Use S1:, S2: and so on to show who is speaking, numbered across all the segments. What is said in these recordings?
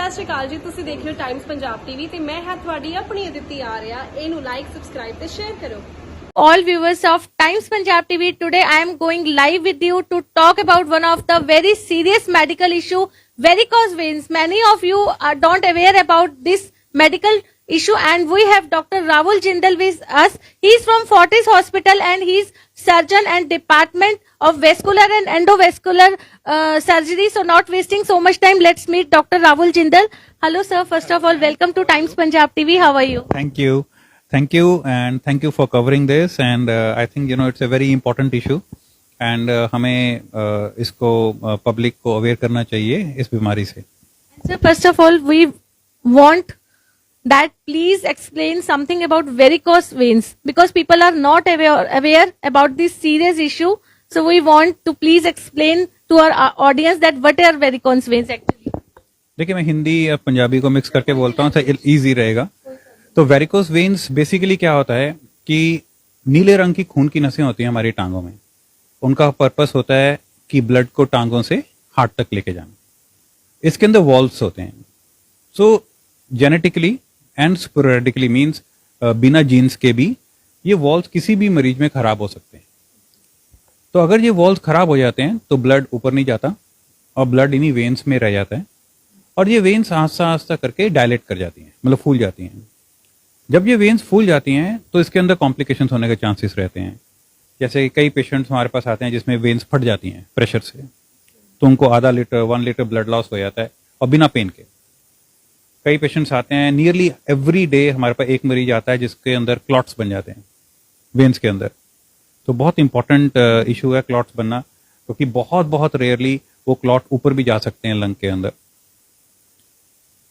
S1: ਸਤਿ ਸ਼੍ਰੀ ਅਕਾਲ ਜੀ, ਤੁਸੀਂ ਦੇਖ ਰਹੇ ਹੋ ਟਾਈਮਸ ਪੰਜਾਬ ਟੀਵੀ ਤੇ ਮੈਂ ਹਾਂ ਤੁਹਾਡੀ ਆਪਣੀ ਅਦਿੱਤੀ ਆਰਿਆ। ਇਹਨੂੰ ਲਾਈਕ, ਸਬਸਕ੍ਰਾਈਬ ਤੇ ਸ਼ੇਅਰ ਕਰੋ।
S2: All viewers of Times Punjab TV, today I am going live with you to talk about one of the very serious medical issue, varicose veins. Many of you don't aware about this medical issue, and we have Dr. Rahul Jindal with us. He is from Fortis Hospital and he is surgeon and department of vascular and endovascular surgery. So not wasting so much time, let's meet Dr. Rahul Jindal. Hello sir, first of all welcome to Times Punjab TV. How are you?
S3: Thank you, and thank you for covering this. And I think it's a very important issue, and हमें इसको public को aware करना चाहिए इस बीमारी से.
S2: Sir, first of all, we want that please explain something about varicose veins because people are not aware about this serious issue. So we want to please explain to our audience that what are varicose veins actually.
S3: देखिए, मैं हिंदी या पंजाबी को mix करके बोलता हूँ तो easy रहेगा. तो वेरिकोस वेन्स बेसिकली क्या होता है कि नीले रंग की खून की नसें होती हैं हमारी टांगों में. उनका पर्पस होता है कि ब्लड को टांगों से हार्ट तक लेके जाना. इसके अंदर वॉल्व्स होते हैं. सो जेनेटिकली एंड स्पोरेडिकली मींस बिना जीन्स के भी ये वॉल्व्स किसी भी मरीज में खराब हो सकते हैं. तो अगर ये वॉल्व्स खराब हो जाते हैं तो ब्लड ऊपर नहीं जाता और ब्लड इन्हीं वेन्स में रह जाता है, और ये वेन्स आस्ता आस्ता करके डायलेट कर जाती हैं, मतलब फूल जाती हैं. जब ये वेन्स फूल जाती हैं तो इसके अंदर कॉम्प्लिकेशंस होने के चांसेस रहते हैं. जैसे कई पेशेंट्स हमारे पास आते हैं जिसमें वेन्स फट जाती हैं प्रेशर से, तो उनको आधा लीटर 1 लीटर ब्लड लॉस हो जाता है और बिना पेन के. कई पेशेंट्स आते हैं, नियरली एवरी डे हमारे पास एक मरीज आता है जिसके अंदर क्लॉट्स बन जाते हैं वेन्स के अंदर. तो बहुत इंपॉर्टेंट इशू है क्लॉट्स बनना, क्योंकि बहुत रेयरली वो क्लॉट ऊपर भी जा सकते हैं लंग के अंदर.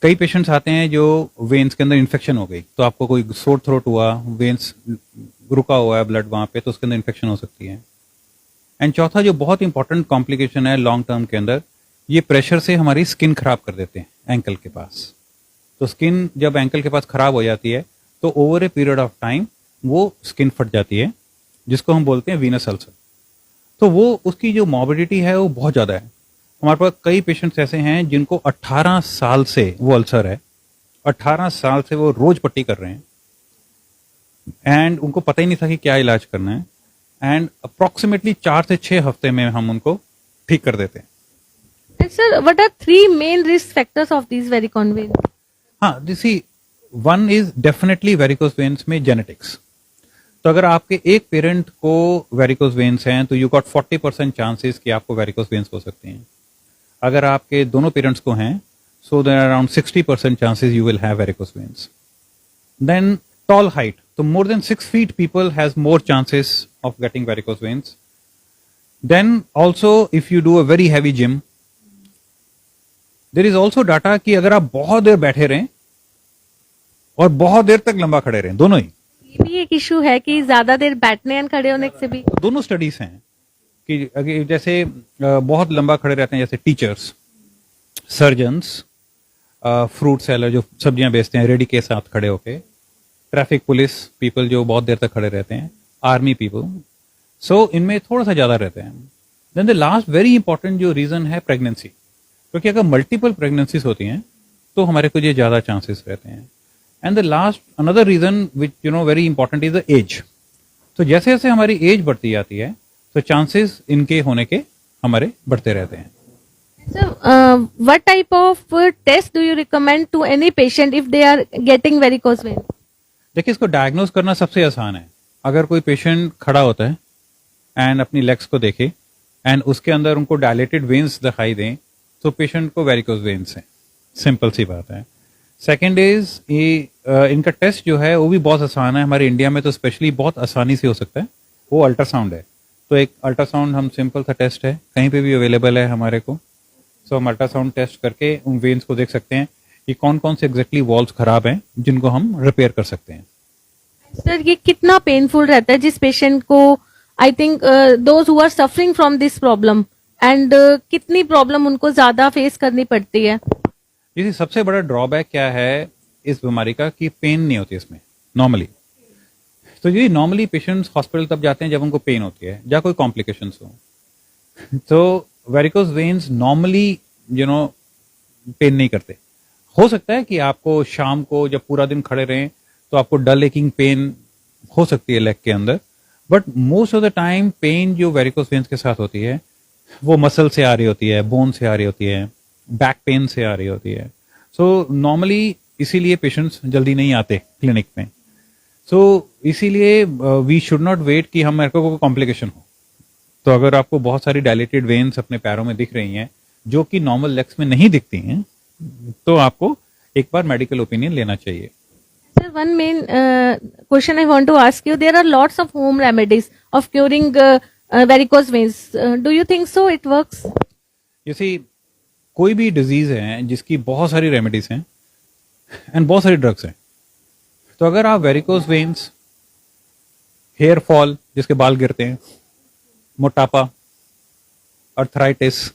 S3: कई पेशेंट्स आते हैं जो वेन्स के अंदर इन्फेक्शन हो गई, तो आपको कोई सोर थ्रोट हुआ, वेन्स रुका हुआ है ब्लड वहां पे, तो उसके अंदर इन्फेक्शन हो सकती है. एंड चौथा जो बहुत इंपॉर्टेंट कॉम्प्लिकेशन है लॉन्ग टर्म के अंदर, ये प्रेशर से हमारी स्किन खराब कर देते हैं एंकल के पास. तो स्किन जब एंकल के पास खराब हो जाती है तो over a period of time वो स्किन फट जाती है, जिसको हम बोलते हैं वीनस अल्सर. तो वो उसकी जो मॉर्बिडिटी है वो बहुत ज्यादा है. हमारे पास कई पेशेंट्स ऐसे हैं जिनको 18 साल से वो अल्सर है, 18 साल से वो रोज पट्टी कर रहे हैं, एंड उनको पता ही नहीं था कि क्या इलाज करना है. एंड अप्रोक्सीमेटली 4 से 6 हफ्ते में हम उनको ठीक कर देते हैं.
S2: And sir, what are 3 main risk factors of these varicose veins?
S3: हाँ, see one is definitely varicose veins में जेनेटिक्स. तो अगर आपके एक पेरेंट को वेरिकोस वेन्स हैं तो यू गॉट 40% चांसेस कि आपको वेरिकोस वेन्स हो सकते हैं. अगर आपके दोनों पेरेंट्स को हैं, so there are around 60% chances you will have varicose veins. Then tall height, तो more than 6 feet people has more chances of getting varicose veins. Then also if you do a very heavy gym, there is also data कि अगर आप बहुत देर बैठे रहें और बहुत देर तक लंबा खड़े रहें, दोनों ही,
S2: ये भी एक इशू है कि ज्यादा देर बैठने एंड खड़े होने से भी
S3: दोनों स्टडीज हैं कि अगर जैसे बहुत लंबा खड़े रहते हैं, जैसे टीचर्स, सर्जन्स, फ्रूट सेलर जो सब्जियां बेचते हैं रेडी के साथ खड़े होके, ट्रैफिक पुलिस पीपल जो बहुत देर तक खड़े रहते हैं, आर्मी पीपल, सो इनमें थोड़ा सा ज्यादा रहते हैं. Then the last very important जो रीजन है प्रेगनेंसी, क्योंकि अगर मल्टीपल प्रेगनेंसीज होती हैं तो हमारे को ये ज्यादा चांसेस रहते हैं. And the last another reason which very important is the age. तो जैसे जैसे हमारी एज बढ़ती जाती है तो चांसेस इनके होने के हमारे बढ़ते रहते हैं.
S2: So, what type of test do you recommend to any patient if they are getting varicose veins?
S3: देखिए, इसको डायग्नोज करना सबसे आसान है. अगर कोई पेशेंट खड़ा होता है एंड अपनी लेग्स को देखे एंड उसके अंदर उनको डायलेटेड वेन्स दिखाई दें तो पेशेंट को वेरिकोस वेन्स है. सिंपल सी बात है. सेकेंड इज इनका टेस्ट जो है वो भी बहुत आसान है. हमारे इंडिया में तो स्पेशली बहुत आसानी से हो सकता है. वो अल्ट्रासाउंड है. तो एक अल्ट्रासाउंड हम सिंपल सा टेस्ट है, कहीं पे भी अवेलेबल है हमारे को. सो हम अल्ट्रासाउंड टेस्ट करके उन वेन्स को देख सकते हैं कि कौन कौन से एग्जैक्टली वॉल्व्स खराब हैं जिनको हम रिपेयर कर सकते हैं.
S2: सर, ये कितना पेनफुल रहता है जिस पेशेंट को, I think those who are suffering from this problem, and कितनी प्रॉब्लम उनको ज्यादा फेस करनी पड़ती है?
S3: इसी सबसे बड़ा ड्रॉबैक क्या है इस बीमारी का कि पेन नहीं होती इसमें नॉर्मली. तो ये नॉर्मली पेशेंट्स हॉस्पिटल तब जाते हैं जब उनको पेन होती है या कोई कॉम्प्लिकेशंस हो. तो वेरिकोस वेन्स नॉर्मली पेन नहीं करते. हो सकता है कि आपको शाम को जब पूरा दिन खड़े रहें तो आपको डल एकिंग पेन हो सकती है लेग के अंदर, but most of the time pain जो वेरिकोस वेन्स के साथ होती है वो मसल से आ रही होती है, बोन से आ रही होती है, बैक पेन से आ रही होती है. सो नॉर्मली इसीलिए पेशेंट्स जल्दी नहीं आते क्लिनिक में. सो इसीलिए वी शुड नॉट वेट कि हम मेरे को कोई कॉम्प्लिकेशन हो. तो अगर आपको बहुत सारी डायलेटेड वेन्स अपने पैरों में दिख रही हैं जो कि नॉर्मल लेग्स में नहीं दिखती हैं, तो आपको एक बार मेडिकल ओपिनियन लेना चाहिए.
S2: Sir, one main question I want to ask you. There are lots of home remedies of curing varicose veins. Do you think so? It works?
S3: जैसे कोई भी डिजीज है जिसकी बहुत सारी रेमेडीज हैं एंड बहुत सारी ड्रग्स हैं. तो अगर आप वेरिकोस वेन्स, हेयर फॉल जिसके बाल गिरते हैं, मोटापा, arthritis,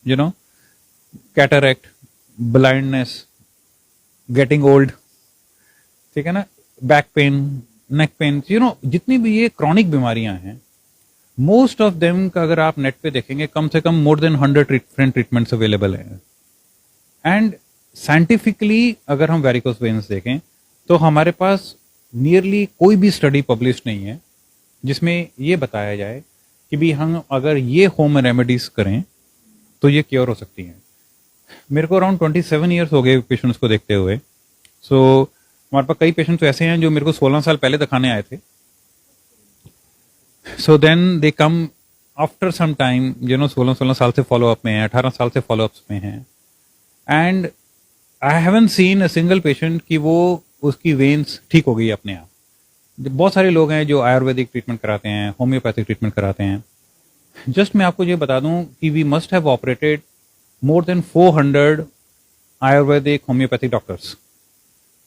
S3: cataract, blindness, getting old, ठीक है ना, बैक पेन, नेक पेन, जितनी भी ये क्रॉनिक बीमारियां हैं, मोस्ट ऑफ देम का अगर आप नेट पे देखेंगे कम से कम more than 100 different treatments available हैं. एंड साइंटिफिकली अगर हम वेरिकोस वेन्स देखें तो हमारे पास नियरली कोई भी स्टडी पब्लिश नहीं है जिसमें ये बताया जाए कि भी हम अगर ये होम रेमेडीज करें तो ये क्योर हो सकती हैं. मेरे को अराउंड 27 ईयर्स हो गए पेशेंट्स को देखते हुए. सो हमारे पास कई पेशेंट्स ऐसे हैं जो मेरे को 16 साल पहले दिखाने आए थे. So then they come after some time, 16 साल से फॉलो अप में है, 18 साल से फॉलो अप्स में है. And I haven't seen a single patient कि वो उसकी वेन्स ठीक हो गई अपने आप. बहुत सारे लोग हैं जो आयुर्वेदिक ट्रीटमेंट कराते हैं, होम्योपैथिक ट्रीटमेंट कराते हैं. जस्ट मैं आपको ये बता दूं कि we must have operated more than 400 Ayurvedic homeopathic doctors.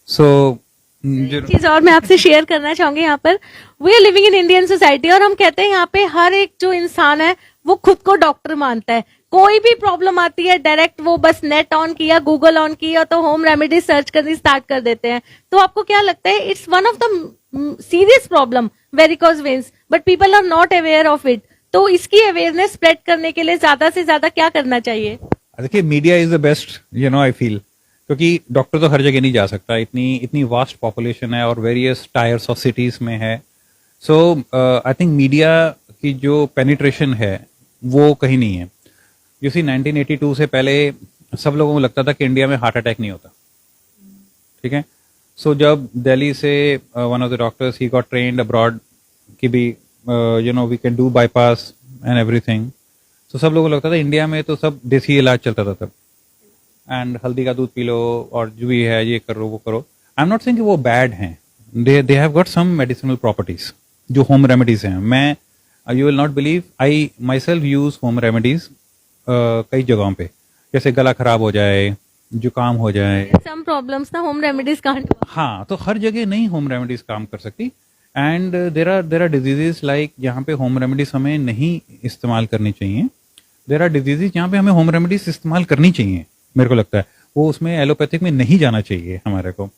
S3: So
S2: चीज और मैं आपसे शेयर करना चाहूंगी. यहाँ पर we are living in Indian society और हम कहते हैं यहाँ पे हर एक जो इंसान है वो खुद को डॉक्टर मानता है. कोई भी प्रॉब्लम आती है डायरेक्ट वो बस नेट ऑन किया, गूगल ऑन किया तो होम रेमेडी सर्च करनी स्टार्ट कर देते हैं. तो आपको क्या लगता है it's one of the serious problem varicose veins, but people are not aware of it. तो इसकी अवेयरनेस स्प्रेड करने के लिए ज्यादा से ज्यादा क्या करना चाहिए?
S3: देखिए, media is the best, I feel, क्योंकि डॉक्टर तो हर जगह नहीं जा सकता. इतनी वास्ट पॉपुलेशन है और वेरियस टायर्स ऑफ सिटीज में है. सो आई थिंक मीडिया की जो पेनिट्रेशन है वो कहीं नहीं है. यू सी 1982 से पहले सब लोगों को लगता था कि इंडिया में हार्ट अटैक नहीं होता. ठीक है. सो जब दिल्ली से one of the doctors he got trained abroad कि भी we can do bypass and everything. तो सब लोगों को लगता था इंडिया में तो सब देसी इलाज चलता था तब, एंड हल्दी का दूध पी लो और जो भी है ये करो वो करो. आई एम नॉट सेइंग कि वो बैड हैं, they have got some medicinal properties जो होम रेमेडीज हैं. मैं you will not believe, I myself use home remedies कई जगहों पे. जैसे गला खराब हो जाए, जुकाम हो जाए,
S2: सम प्रॉब्लम्स ना होम रेमेडीज कांट.
S3: हाँ, तो हर जगह नहीं होम रेमेडीज काम कर सकती. And there are diseases like जहाँ पे होम रेमेडीज हमें नहीं इस्तेमाल करनी चाहिए. देर आर डिजीजेस जहाँ पे हमें होम रेमेडीज इस्तेमाल करनी चाहिए. मेरे को लगता है वो उसमें एलोपैथिक में नहीं जाना चाहिए हमारे को.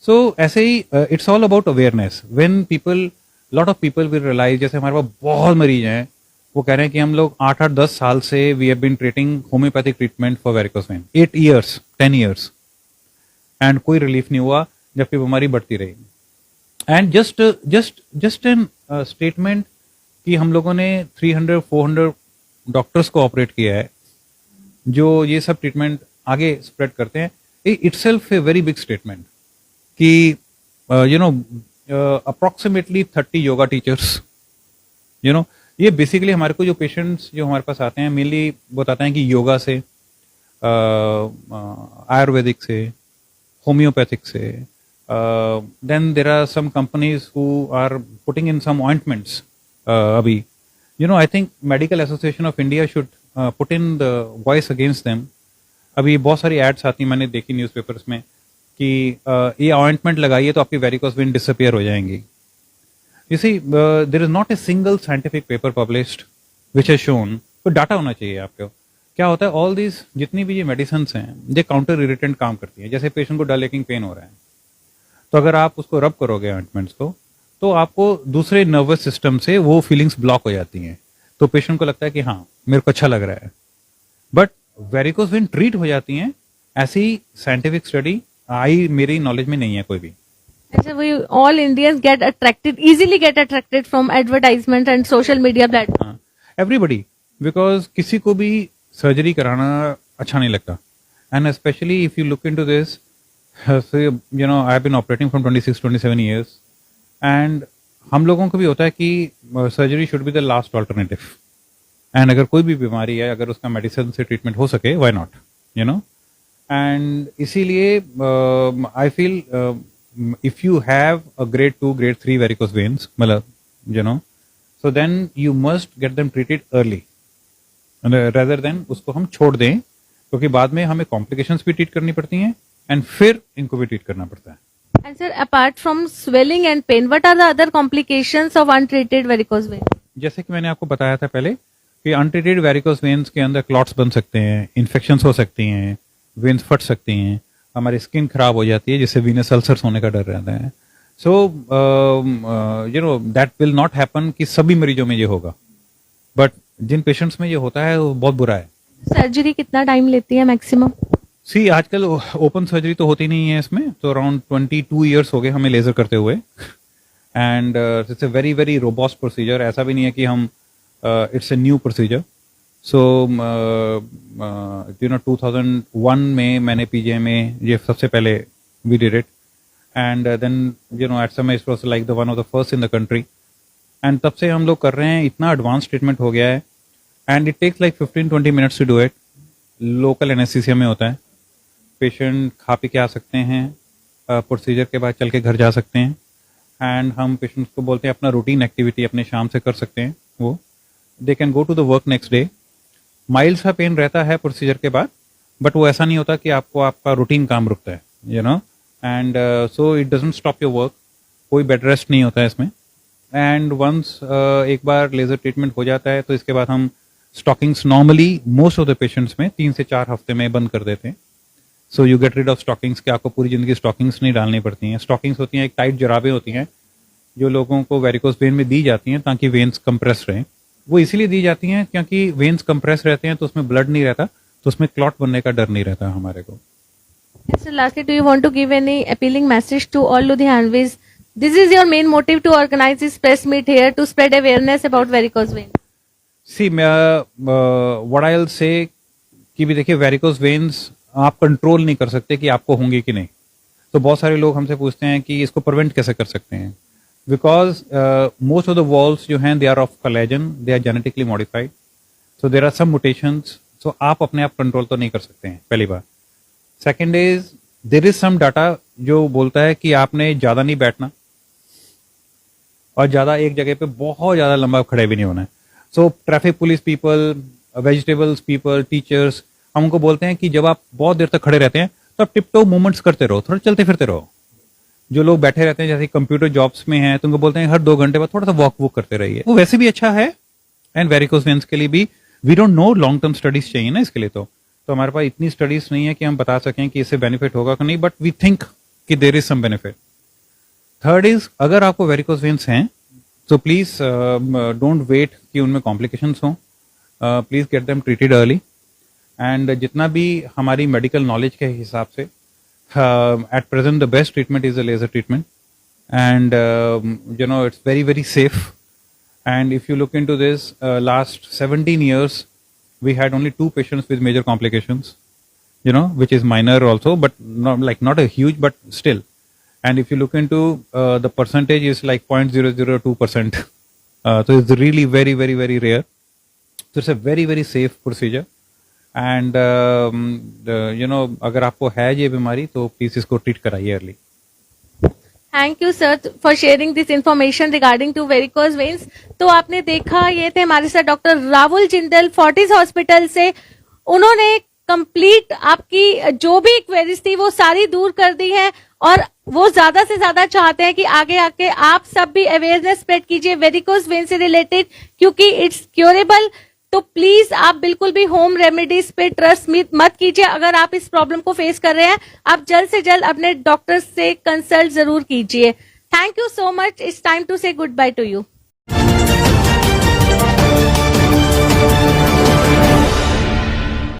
S3: सो ऐसे ही it's all about awareness. When people, lot of people will realise, जैसे हमारे पास बहुत मरीज हैं वो कह रहे हैं कि हम लोग 8-10 साल से we have been treating homeopathic treatment for varicose vein, 8 years 10 years, and कोई रिलीफ नहीं हुआ जबकि बीमारी बढ़ती रही. एंड जस्ट एन स्टेटमेंट कि हम लोगों ने 300-400 डॉक्टर्स को ऑपरेट किया है जो ये सब ट्रीटमेंट आगे स्प्रेड करते हैं. Itself a very big statement कि अप्रोक्सीमेटली 30 योगा टीचर्स, ये बेसिकली हमारे को जो पेशेंट्स जो हमारे पास आते हैं मेनली बताते हैं कि योगा से, आयुर्वेदिक से, होम्योपैथिक से. Then there are some companies who are putting in some ointments. अभी I think medical association of India should put in the voice against them. अभी बहुत सारी एड्स आती, मैंने देखी न्यूज़पेपर्स में कि ये ऑइंटमेंट लगाइए तो आपकी वेरिकोस वेन डिसअपियर हो जाएंगी. You see, there is not a single scientific paper published which has shown. तो डाटा होना चाहिए आपको. क्या होता है, ऑल दीज जितनी भी ये मेडिसिन हैं ये काउंटर इरिटेंट काम करती है. जैसे पेशेंट को डल एकिंग पेन हो रहा है तो अगर आप उसको रब करोगे ऑइंटमेंट्स को तो आपको दूसरे नर्वस सिस्टम से वो फीलिंग्स ब्लॉक हो जाती हैं. तो पेशेंट को लगता है कि हाँ मेरे को अच्छा लग रहा है. बट वेरिकोस वेन ट्रीट हो जाती हैं ऐसी साइंटिफिक स्टडी मेरी नॉलेज में नहीं है कोई भी.
S2: So we all Indians easily get attracted from advertisement and social media platform.
S3: Everybody, because किसी को भी सर्जरी कराना अच्छा नहीं लगता. And specially if you look into this, you know, I have been operating from 26-27 years, and हम लोगों को भी होता है कि surgery should be the last alternative. And अगर कोई भी बीमारी है, अगर उसका मेडिसिन से ट्रीटमेंट हो सके, why not, you know. And इसीलिए I feel if you have a grade 2, grade 3 varicose veins, मतलब, you know, so then you must get them treated early, rather than उसको हम छोड़ दें, क्योंकि बाद में हमें complications भी ट्रीट करनी पड़ती हैं and फिर इनको भी ट्रीट करना पड़ता है.
S2: And sir, apart from swelling and pain, what are the other complications of untreated varicose vein?
S3: जैसे कि मैंने आपको बताया था पहले कि अनट्रीटेड वेरिकोस वेन्स के अंदर क्लॉट्स बन सकते हैं, इन्फेक्शंस हो सकती हैं, वेन्स फट सकती हैं, हमारी स्किन खराब हो जाती है, जिससे वीनस अल्सर्स होने का डर रहता है. सो you know that will not happen कि सभी मरीजों में ये होगा, बट जिन पेशेंट्स में ये होता है वो बहुत बुरा है.
S2: सर्जरी कितना टाइम लेती है मैक्सिमम?
S3: सी, आजकल ओपन सर्जरी तो होती नहीं है इसमें, तो अराउंड 22 years हो गए हमें लेजर करते हुए. And it's a very very robust procedure. ऐसा भी नहीं है कि हम it's a new procedure. So you know 2001 में मैंने पीजीआई में ये सबसे पहले we did it, and then you know at समय it was like the one of the first in the country. And तब से हम लोग कर रहे हैं. इतना एडवांस ट्रीटमेंट हो गया है, and it takes like 15-20 minutes to do it. Local anaesthesia में होता है. पेशेंट खा पी के आ सकते हैं, प्रोसीजर के बाद चल के घर जा सकते हैं, एंड हम पेशेंट्स को बोलते हैं अपना रूटीन एक्टिविटी अपने शाम से कर सकते हैं. वो they can go to the work next day. Mild सा पेन रहता है प्रोसीजर के बाद, बट वो ऐसा नहीं होता कि आपको आपका रूटीन काम रुकता है, you know. And so it doesn't stop your work. कोई बेड रेस्ट नहीं होता है इसमें. एंड वंस एक बार लेजर ट्रीटमेंट हो जाता है तो इसके बाद हम stockings normally most of the patients में 3 से 4 हफ्ते में बंद कर देते हैं. So you get rid of stockings, कि आपको पूरी जिंदगी स्टॉकिंग्स नहीं डालनी पड़ती हैं. स्टॉकिंग्स होती हैं एक टाइट जराबें होती हैं जो लोगों को वेरिकोस वेन में दी जाती हैं ताकि वेन्स कंप्रेस रहें. वो इसीलिए दी जाती हैं क्योंकि वेन्स कंप्रेस रहते हैं तो उसमें ब्लड नहीं रहता, तो उसमें क्लॉट बनने का डर नहीं रहता हमारे को.
S2: Sir, lastly, do you want to give any appealing message to all Ludhianvis? This is your main motive to organize this press meet here to spread awareness about varicose vein.
S3: See, what I will say कि भी देखिए, varicose veins आप control नहीं कर सकते कि आपको होंगे कि नहीं. तो बहुत सारे लोग हमसे पूछते हैं कि इसको प्रिवेंट कैसे कर सकते हैं. Because most of the walls जो हैं they are of collagen, they are genetically modified, so there are some mutations. So आप अपने आप कंट्रोल तो नहीं कर सकते हैं, पहली बात. Second is there is some data जो बोलता है कि आपने ज्यादा नहीं बैठना और ज्यादा एक जगह पे बहुत ज्यादा लंबा खड़े भी नहीं होना है. So traffic police people, vegetables people, teachers, हम उनको बोलते हैं कि जब आप बहुत देर तक खड़े रहते हैं तो आप टिप-टॉप मूवमेंट्स करते रहो, थोड़ा चलते फिरते रहो. जो लोग बैठे रहते हैं जैसे कंप्यूटर जॉब्स में हैं तो उनको बोलते हैं हर 2 घंटे बाद थोड़ा सा वॉक करते रहिए. वो वैसे भी अच्छा है. एंड वेरिकोस वेन्स के लिए भी we don't know, long term studies चाहिए ना इसके लिए. तो हमारे पास इतनी स्टडीज नहीं है कि हम बता सकें कि इससे बेनिफिट होगा कि नहीं, बट वी थिंक कि there is some benefit. Third is, अगर आपको वेरिकोस वेन्स हैं तो प्लीज डोंट वेट कि उनमें कॉम्प्लिकेशंस हों. Please get them treated early. And जितना भी हमारी मेडिकल नॉलेज के हिसाब से at present the best treatment is a laser treatment, and you know it's very very safe. And if you look into this, last 17 years we had only 2 patients with major complications, you know, which is minor also, but not a huge, but still. And if you look into the percentage is like 0.002%. So it's really very very very rare. So it's a very very safe procedure. And you know अगर आपको है ये बीमारी तो please इसको treat कराइए early.
S2: Thank you sir for sharing this information regarding to varicose veins. तो आपने देखा, ये थे हमारे साथ डॉक्टर राहुल जिंदल फोर्टिस हॉस्पिटल से. उन्होंने कंप्लीट आपकी जो भी क्वेरीज थी वो सारी दूर कर दी है, और वो ज्यादा से ज्यादा चाहते हैं कि आगे आके आप सब भी अवेयरनेस स्प्रेड कीजिए वेरिकोज वेन से रिलेटेड, क्योंकि इट्स क्योरेबल. तो प्लीज आप बिल्कुल भी होम रेमेडीज पे ट्रस्ट मत कीजिए. अगर आप इस प्रॉब्लम को फेस कर रहे हैं, आप जल्द से जल्द अपने डॉक्टर से कंसल्ट जरूर कीजिए. Thank you so much. It's time to say good bye to you.